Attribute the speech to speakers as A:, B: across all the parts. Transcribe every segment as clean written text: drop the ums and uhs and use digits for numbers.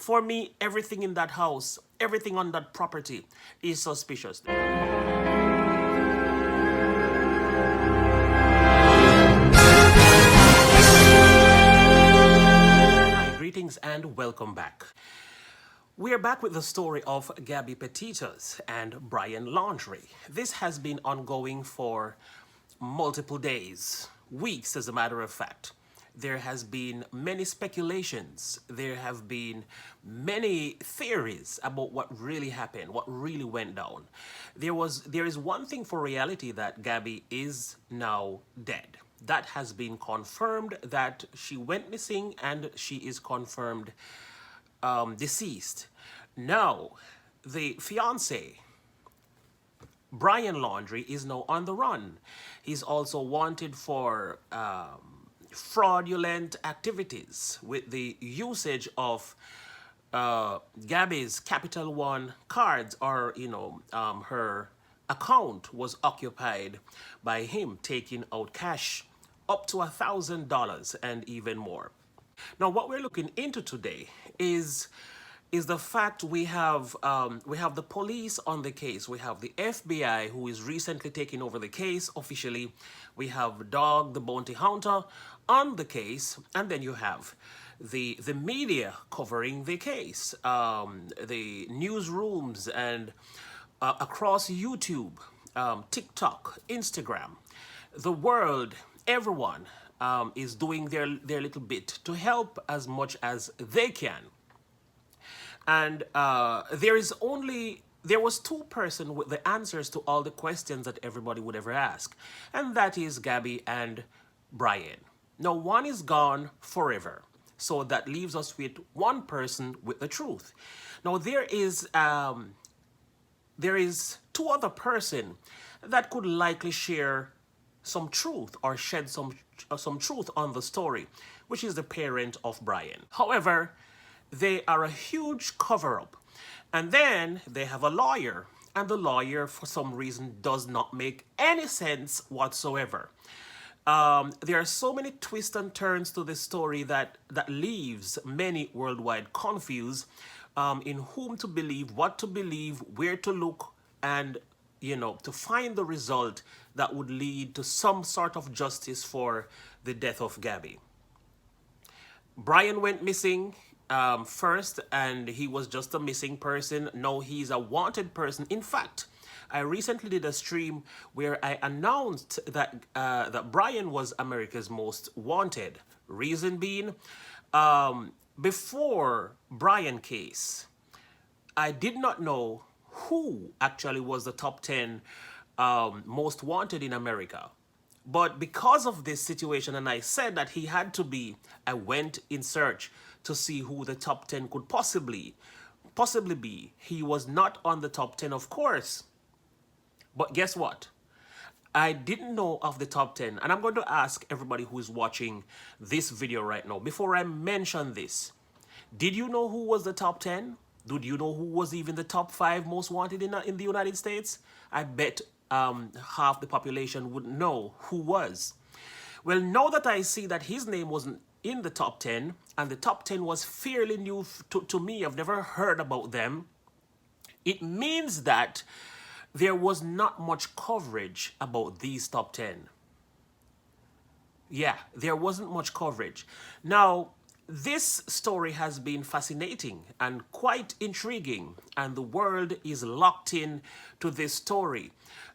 A: For me, everything in that house, everything on that property is suspicious. Hi, greetings and welcome back. We are back with the story of Gabby Petito's and Brian Laundrie. This has been ongoing for multiple days, weeks as a matter of fact. There has been many speculations. There have been many theories about what really happened, what really went down. There is one thing for reality, that Gabby is now dead. That has been confirmed, that she went missing and she is confirmed deceased. Now, the fiance, Brian Laundrie, is now on the run. He's also wanted for fraudulent activities with the usage of Gabby's Capital One cards, or her account was occupied by him taking out cash up to $1,000 and even more. Now, what we're looking into today is the fact we have the police on the case. We have the FBI, who is recently taking over the case officially. We have Dog, the bounty hunter, on the case, and then you have the media covering the case, the newsrooms, and across YouTube, TikTok, Instagram, the world, everyone is doing their little bit to help as much as they can. And there was two persons with the answers to all the questions that everybody would ever ask, and that is Gabby and Brian. Now, one is gone forever, so that leaves us with one person with the truth. Now, there is two other person that could likely share some truth or shed some truth on the story, which is the parent of Brian. However, they are a huge cover-up. And then they have a lawyer, and the lawyer, for some reason, does not make any sense whatsoever. There are so many twists and turns to this story that leaves many worldwide confused in whom to believe, what to believe, where to look, and to find the result that would lead to some sort of justice for the death of Gabby. Brian went missing first, and he was just a missing person. Now he's a wanted person. In fact, I recently did a stream where I announced that that Brian was America's most wanted. Reason being, before Brian case, I did not know who actually was the top 10 most wanted in America. But because of this situation, and I said that he had to be, I went in search to see who the top 10 could possibly be. He was not on the top 10, of course. But guess what? I didn't know of the top 10. And I'm going to ask everybody who is watching this video right now, before I mention this, did you know who was the top 10? Did you know who was even the top 5 most wanted in the United States? I bet half the population wouldn't know who was. Well, now that I see that his name wasn't in the top 10, and the top 10 was fairly new to me, I've never heard about them, it means that there was not much coverage about these top 10. Yeah, there wasn't much coverage. Now, this story has been fascinating and quite intriguing, and the world is locked in to this story,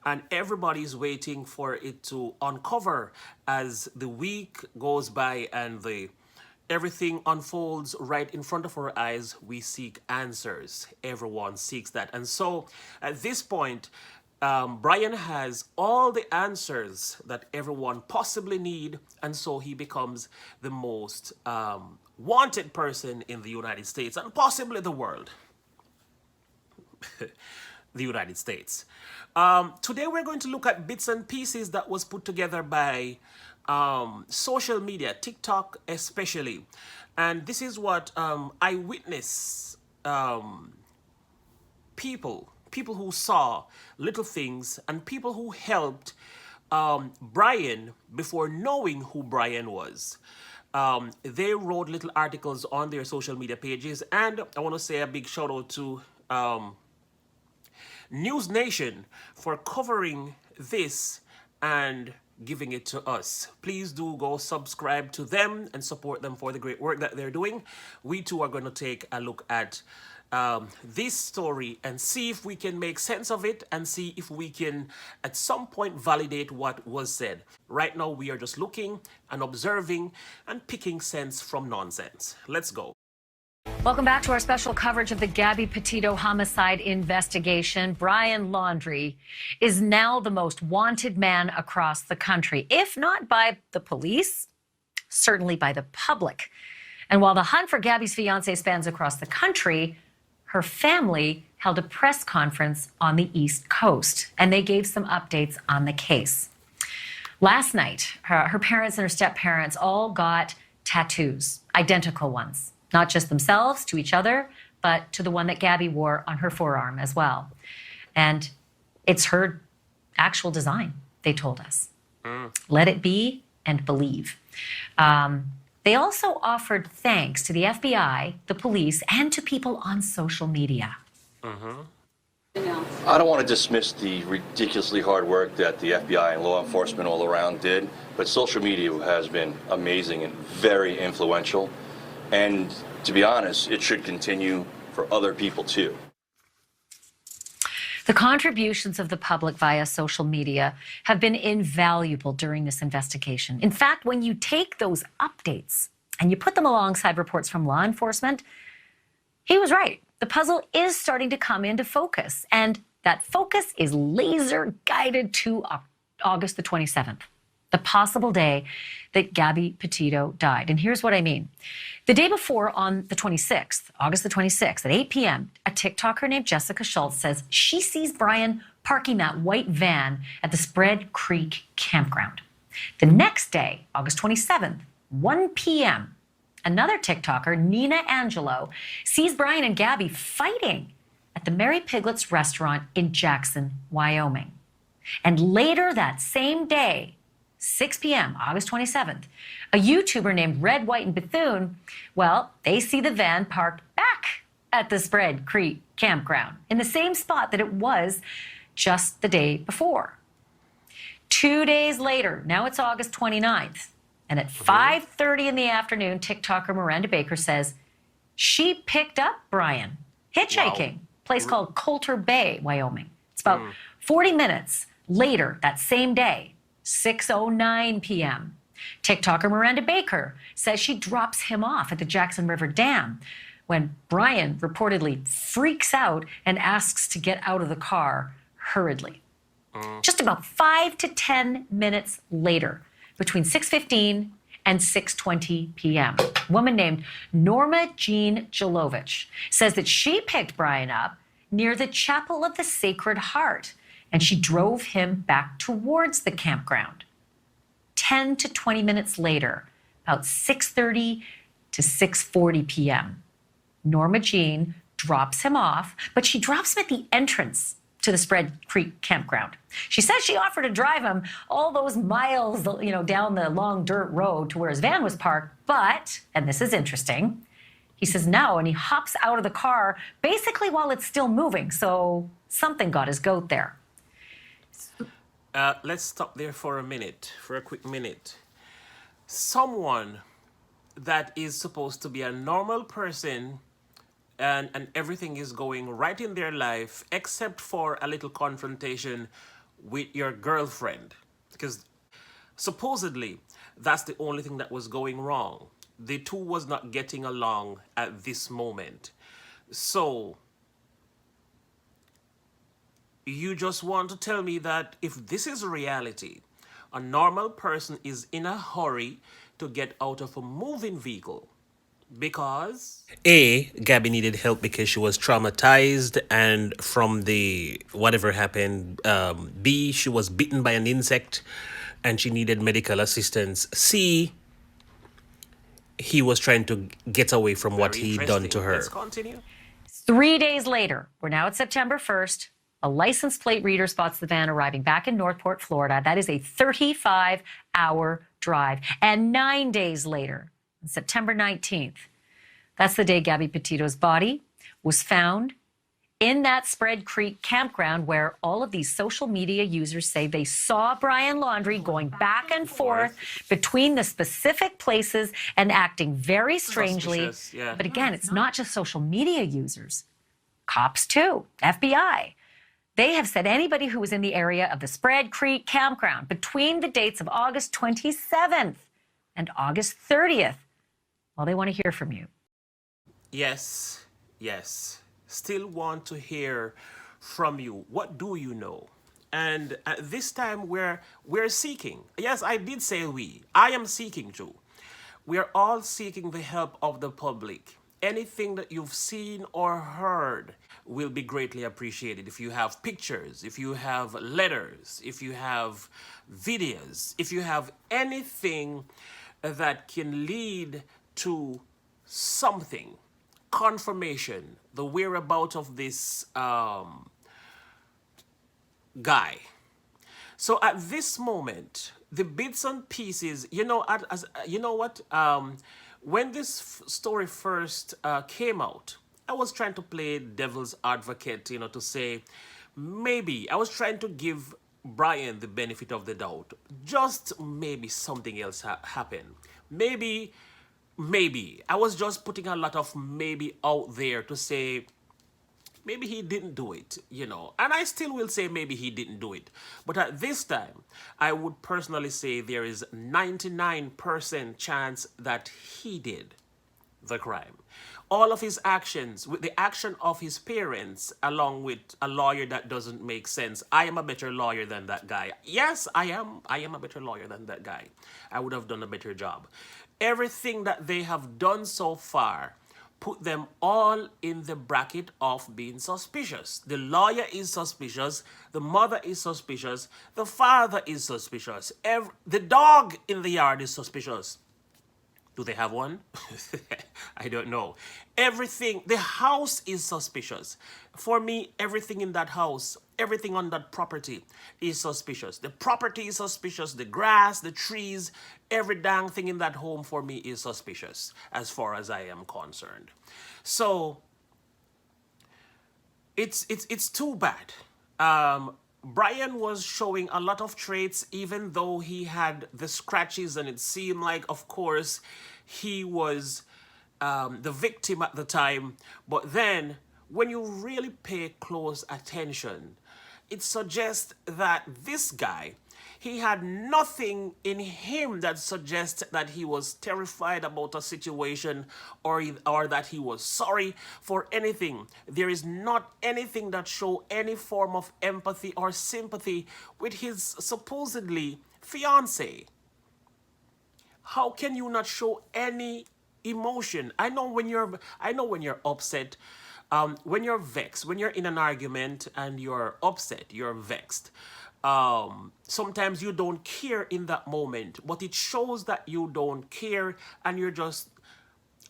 A: and everybody's waiting for it to uncover as the week goes by and everything unfolds right in front of our eyes. We seek answers. Everyone seeks that. And so at this point, Brian has all the answers that everyone possibly need, and so he becomes the most wanted person in the United States and possibly the world. The United States. Today we're going to look at bits and pieces that was put together by social media, TikTok especially. And this is what eyewitness people who saw little things and people who helped Brian before knowing who Brian was. they wrote little articles on their social media pages, and I want to say a big shout out to News Nation for covering this and giving it to us. Please do go subscribe to them and support them for the great work that they're doing. We too are going to take a look at this story and see if we can make sense of it and see if we can at some point validate what was said. Right now we are just looking and observing and picking sense from nonsense. Let's go.
B: Welcome back to our special coverage of the Gabby Petito homicide investigation. Brian Laundrie is now the most wanted man across the country, if not by the police, certainly by the public. And while the hunt for Gabby's fiance spans across the country, her family held a press conference on the East Coast, and they gave some updates on the case. Last night, her parents and her step-parents all got tattoos, identical ones. Not just themselves, to each other, but to the one that Gabby wore on her forearm as well. And it's her actual design, they told us. Let it be and believe. They also offered thanks to the FBI, the police, and to people on social media.
C: I don't want to dismiss the ridiculously hard work that the FBI and law enforcement all around did, but social media has been amazing and very influential. And to be honest, it should continue for other people too.
B: The contributions of the public via social media have been invaluable during this investigation. In fact, when you take those updates and you put them alongside reports from law enforcement, he was right. The puzzle is starting to come into focus, and that focus is laser guided to August the 27th. The possible day that Gabby Petito died. And here's what I mean. The day before, on the 26th, August the 26th, at 8 p.m., a TikToker named Jessica Schultz says she sees Brian parking that white van at the Spread Creek campground. The next day, August 27th, 1 p.m., another TikToker, Nina Angelo, sees Brian and Gabby fighting at the Mary Piglet's restaurant in Jackson, Wyoming. And later that same day, 6 p.m., August 27th, a YouTuber named Red, White, and Bethune, well, they see the van parked back at the Spread Creek campground in the same spot that it was just the day before. 2 days later, now it's August 29th, and at 5:30 in the afternoon, TikToker Miranda Baker says she picked up Brian hitchhiking, place called Coulter Bay, Wyoming. It's about 40 minutes later that same day, 6:09 p.m. TikToker Miranda Baker says she drops him off at the Jackson River Dam when Brian reportedly freaks out and asks to get out of the car hurriedly. Just about 5 to 10 minutes later, between 6:15 and 6:20 p.m., a woman named Norma Jean Jelovich says that she picked Brian up near the Chapel of the Sacred Heart, and she drove him back towards the campground. 10 to 20 minutes later, about 6:30 to 6:40 p.m., Norma Jean drops him off, but she drops him at the entrance to the Spread Creek campground. She says she offered to drive him all those miles, down the long dirt road to where his van was parked, but, and this is interesting, he says no, and he hops out of the car basically while it's still moving, so something got his goat there.
A: Let's stop there for a quick minute. Someone that is supposed to be a normal person and everything is going right in their life except for a little confrontation with your girlfriend. Because supposedly that's the only thing that was going wrong. The two was not getting along at this moment. So you just want to tell me that if this is reality, a normal person is in a hurry to get out of a moving vehicle because A, Gabby needed help because she was traumatized and from the whatever happened. B, she was bitten by an insect and she needed medical assistance. C, he was trying to get away from what he'd done to her. Let's continue.
B: 3 days later, we're now at September 1st, a license plate reader spots the van arriving back in Northport, Florida. That is a 35-hour drive. And 9 days later, September 19th. That's the day Gabby Petito's body was found in that Spread Creek campground where all of these social media users say they saw Brian Laundrie going back and forth between the specific places and acting very strangely.
A: Suspicious, yeah.
B: But again, it's not just social media users. Cops too, FBI. They have said anybody who was in the area of the Spread Creek campground between the dates of August 27th and August 30th, well, they want to hear from you.
A: Yes, yes. Still want to hear from you. What do you know? And at this time we're seeking. Yes, I did say we. I am seeking too. We're all seeking the help of the public. Anything that you've seen or heard will be greatly appreciated. If you have pictures, if you have letters, if you have videos, if you have anything that can lead to something, confirmation, the whereabouts of this guy. So at this moment, the bits and pieces, you know, you know what? When this story first came out, I was trying to play devil's advocate, you know, to say maybe I was trying to give Brian the benefit of the doubt. Just maybe something else happened. Maybe I was just putting a lot of maybe out there to say maybe he didn't do it, you know. And I still will say maybe he didn't do it. But at this time, I would personally say there is 99% chance that he did the crime. All of his actions, with the action of his parents, along with a lawyer that doesn't make sense. I am a better lawyer than that guy. Yes, I am. I am a better lawyer than that guy. I would have done a better job. Everything that they have done so far put them all in the bracket of being suspicious. The lawyer is suspicious. The mother is suspicious. The father is suspicious. The dog in the yard is suspicious. Do they have one? I don't know. Everything, the house is suspicious. For me, everything in that house, everything on that property is suspicious. The property is suspicious. The grass, the trees, every dang thing in that home for me is suspicious as far as I am concerned. So it's too bad. Brian was showing a lot of traits, even though he had the scratches, and it seemed like, of course, he was the victim at the time. But then, when you really pay close attention, it suggests that this guy, he had nothing in him that suggests that he was terrified about a situation or that he was sorry for anything. There is not anything that show any form of empathy or sympathy with his supposedly fiance. How can you not show any emotion? I know when you're upset, when you're vexed, when you're in an argument and you're upset, you're vexed. Sometimes you don't care in that moment, but it shows that you don't care and you're just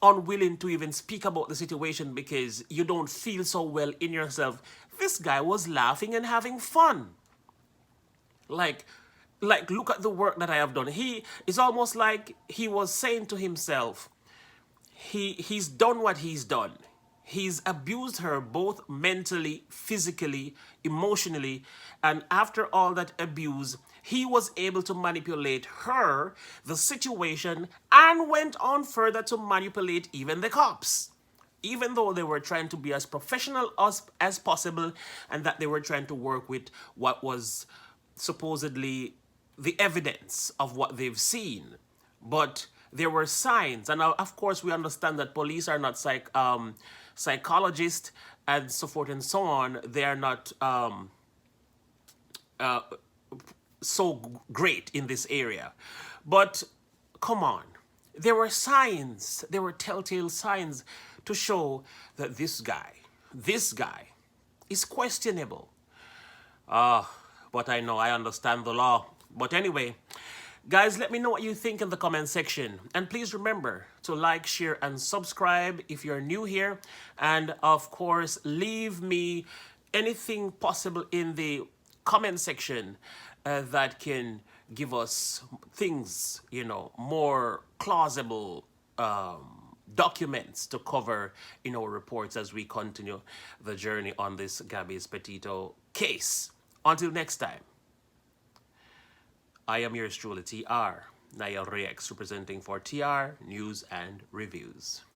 A: unwilling to even speak about the situation because you don't feel so well in yourself. This guy was laughing and having fun. Like look at the work that I have done. It's almost like he was saying to himself, he's done what he's done. He's abused her both mentally, physically, emotionally, and after all that abuse, he was able to manipulate her, the situation, and went on further to manipulate even the cops. Even though they were trying to be as professional as possible and that they were trying to work with what was supposedly the evidence of what they've seen. But there were signs, and of course we understand that police are not psychologists and so forth and so on. They are not so great in this area. But come on, there were signs, there were telltale signs to show that this guy is questionable. But I know, I understand the law. But anyway, guys, let me know what you think in the comment section. And please remember to like, share, and subscribe if you're new here. And of course, leave me anything possible in the comment section that can give us things, more plausible documents to cover in our reports as we continue the journey on this Gabby's Petito case. Until next time, I am yours truly, TR, Niall Rex, representing for TR News and Reviews.